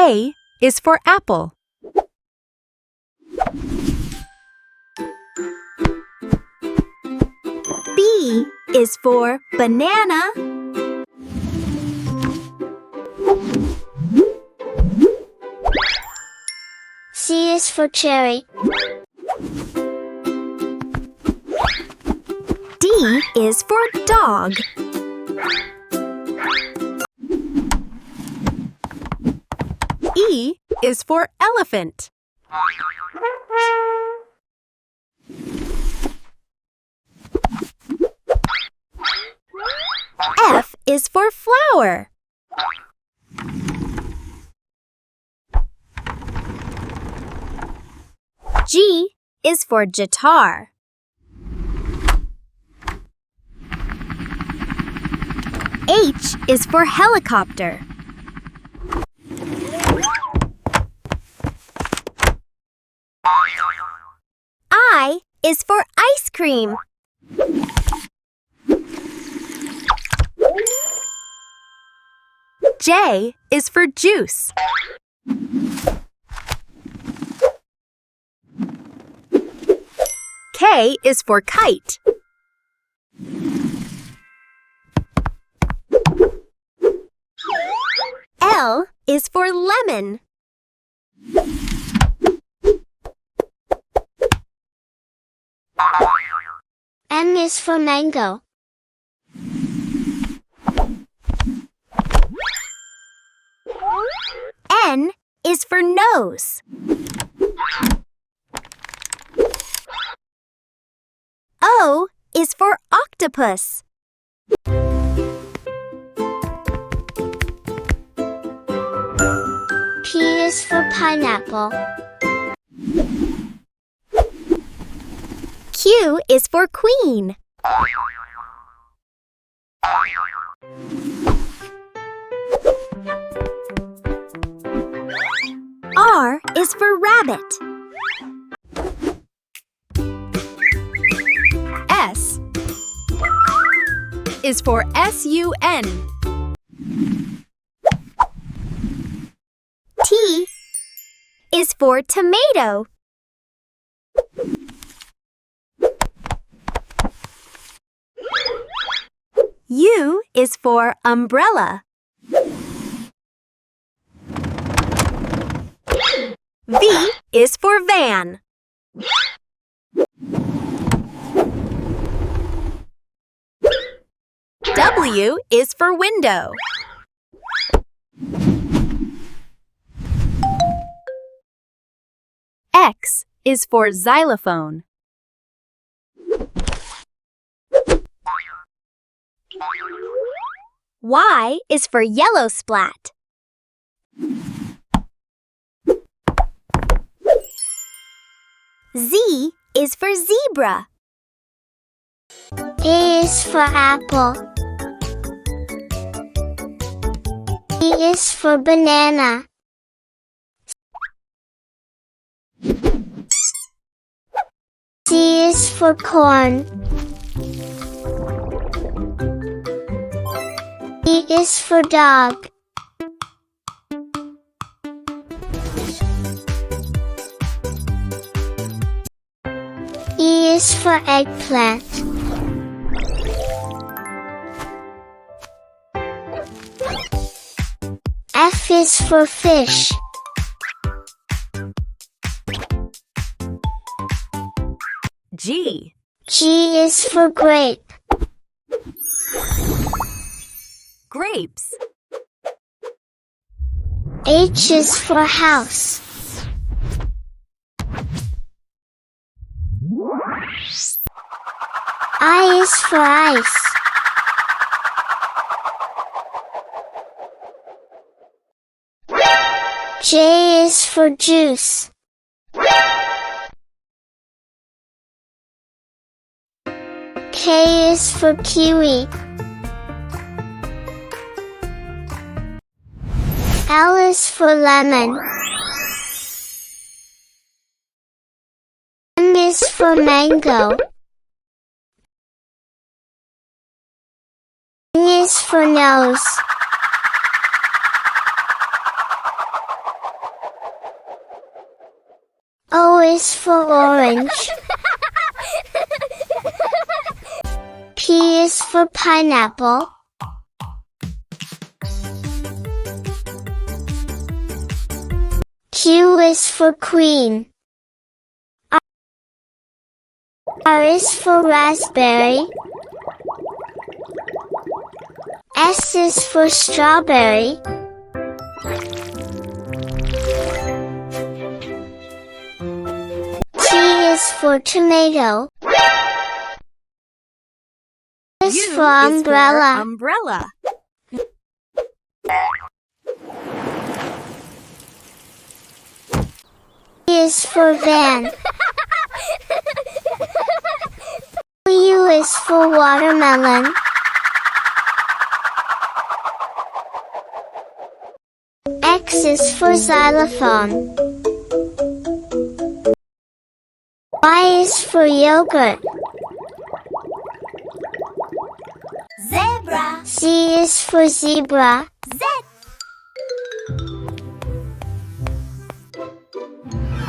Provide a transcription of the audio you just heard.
A is for apple. B is for banana. C is for cherry. D is for dog. E is for elephant. F is for flower. G is for guitar. H is for helicopter. I is for ice cream. J is for juice. K is for kite. L is for lemon. M is for mango. N is for nose. O is for octopus. P is for pineapple. Q is for queen. R is for rabbit. S is for sun. T is for tomato. U is for umbrella. V is for van. W is for window. X is for xylophone. Y is for yellow splat. Z is for zebra. A is for apple. B is for banana. C is for corn. D is for dog. E is for eggplant. F is for fish. G G is for grape. grapes. H is for house. I is for ice. J is for juice. K is for kiwi. L is for lemon. M is for mango. N is for nose. O is for orange. P is for pineapple. Q is for queen. R is for raspberry. S is for strawberry. T is for tomato. U is for umbrella. Umbrella. V is for van. U is for watermelon. X is for xylophone. Y is for yogurt. Zebra. Z is for zebra.